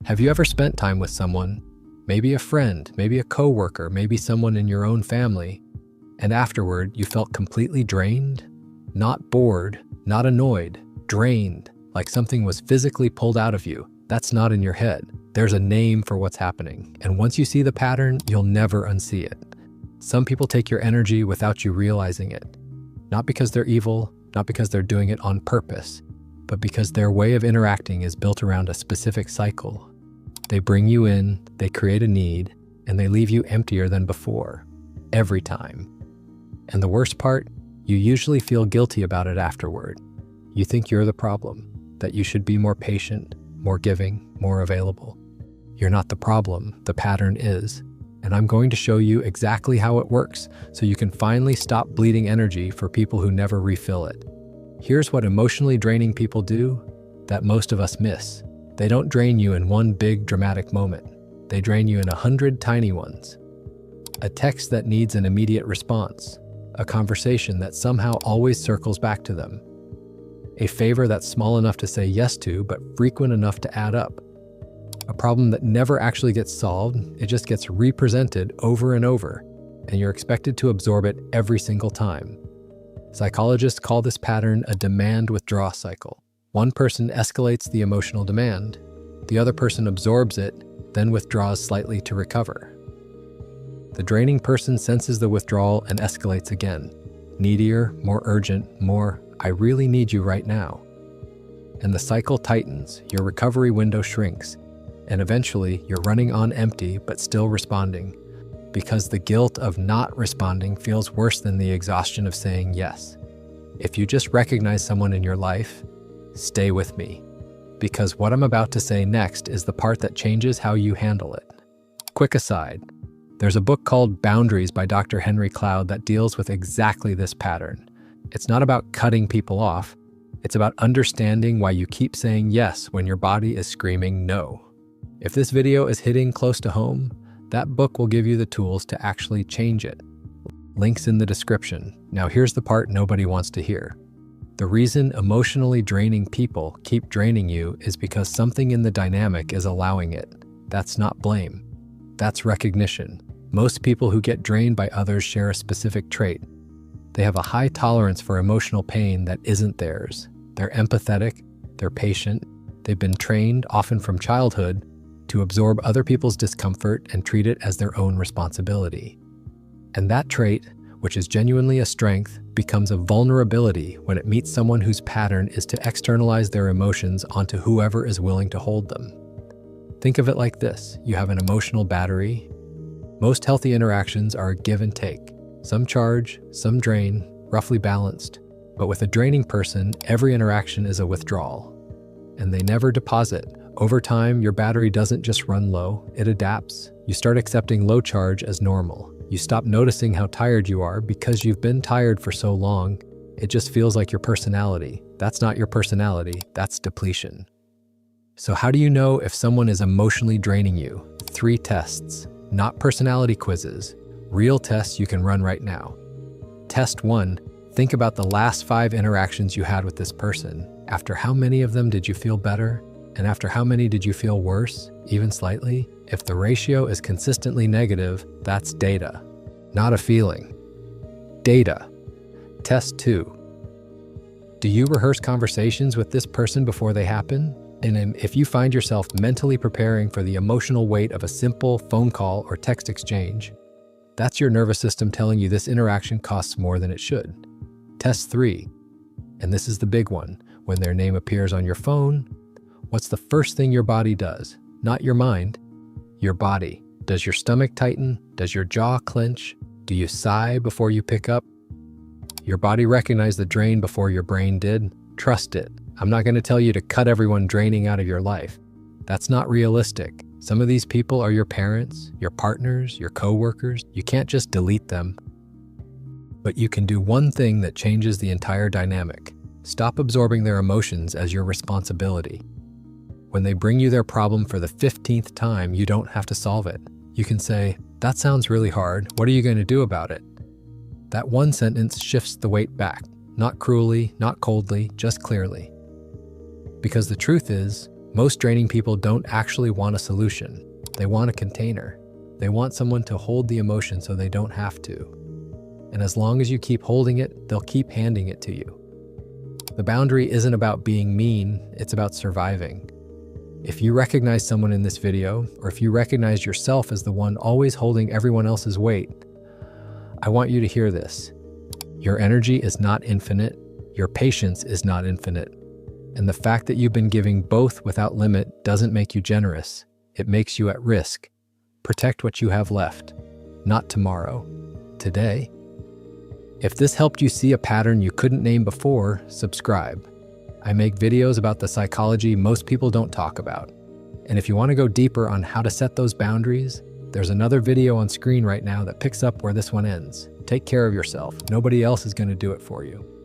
Have you ever spent time with someone, maybe a friend, maybe a coworker, maybe someone in your own family, and afterward you felt completely drained? Not bored, not annoyed, drained, like something was physically pulled out of you. That's not in your head. There's a name for what's happening, and once you see the pattern, you'll never unsee it. Some people take your energy without you realizing it. Not because they're evil, not because they're doing it on purpose, but because their way of interacting is built around a specific cycle. They bring you in, they create a need, and they leave you emptier than before, every time. And the worst part, you usually feel guilty about it afterward. You think you're the problem, that you should be more patient, more giving, more available. You're not the problem, the pattern is. And I'm going to show you exactly how it works so you can finally stop bleeding energy for people who never refill it. Here's what emotionally draining people do that most of us miss. They don't drain you in one big dramatic moment. They drain you in 100 tiny ones. A text that needs an immediate response. A conversation that somehow always circles back to them. A favor that's small enough to say yes to, but frequent enough to add up. A problem that never actually gets solved, it just gets represented over and over, and you're expected to absorb it every single time. Psychologists call this pattern a demand-withdraw cycle. One person escalates the emotional demand, the other person absorbs it, then withdraws slightly to recover. The draining person senses the withdrawal and escalates again. Needier, more urgent, more, I really need you right now. And the cycle tightens, your recovery window shrinks, and eventually you're running on empty but still responding, because the guilt of not responding feels worse than the exhaustion of saying yes. If you just recognize someone in your life, stay with me, because what I'm about to say next is the part that changes how you handle it. Quick aside, there's a book called Boundaries by Dr. Henry Cloud that deals with exactly this pattern. It's not about cutting people off, it's about understanding why you keep saying yes when your body is screaming no. If this video is hitting close to home, that book will give you the tools to actually change it. Links in the description. Now here's the part nobody wants to hear. The reason emotionally draining people keep draining you is because something in the dynamic is allowing it. That's not blame. That's recognition. Most people who get drained by others share a specific trait. They have a high tolerance for emotional pain that isn't theirs. They're empathetic, they're patient, they've been trained, often from childhood, to absorb other people's discomfort and treat it as their own responsibility. And that trait, which is genuinely a strength, becomes a vulnerability when it meets someone whose pattern is to externalize their emotions onto whoever is willing to hold them. Think of it like this. You have an emotional battery. Most healthy interactions are a give and take. Some charge, some drain, roughly balanced. But with a draining person, every interaction is a withdrawal. And they never deposit. Over time, your battery doesn't just run low, it adapts. You start accepting low charge as normal. You stop noticing how tired you are because you've been tired for so long. It just feels like your personality. That's not your personality, that's depletion. So how do you know if someone is emotionally draining you? 3 tests, not personality quizzes, real tests you can run right now. Test 1, think about the last 5 interactions you had with this person. After how many of them did you feel better? And after how many did you feel worse, even slightly? If the ratio is consistently negative, that's data, not a feeling. Data. Test 2. Do you rehearse conversations with this person before they happen? And if you find yourself mentally preparing for the emotional weight of a simple phone call or text exchange, that's your nervous system telling you this interaction costs more than it should. Test 3. And this is the big one. When their name appears on your phone, what's the first thing your body does? Not your mind, your body. Does your stomach tighten? Does your jaw clench? Do you sigh before you pick up? Your body recognized the drain before your brain did. Trust it. I'm not going to tell you to cut everyone draining out of your life. That's not realistic. Some of these people are your parents, your partners, your coworkers. You can't just delete them. But you can do one thing that changes the entire dynamic. Stop absorbing their emotions as your responsibility. When they bring you their problem for the 15th time, you don't have to solve it. You can say, "That sounds really hard. What are you going to do about it?" That one sentence shifts the weight back, not cruelly, not coldly, just clearly. Because the truth is, Most draining people don't actually want a solution. They want a container. They want someone to hold the emotion so they don't have to. And as long as you keep holding it, they'll keep handing it to you. The boundary isn't about being mean, it's about surviving. If you recognize someone in this video, or if you recognize yourself as the one always holding everyone else's weight, I want you to hear this. Your energy is not infinite, your patience is not infinite, and the fact that you've been giving both without limit doesn't make you generous, it makes you at risk. Protect what you have left, not tomorrow, today. If this helped you see a pattern you couldn't name before, subscribe. I make videos about the psychology most people don't talk about. And if you want to go deeper on how to set those boundaries, there's another video on screen right now that picks up where this one ends. Take care of yourself. Nobody else is going to do it for you.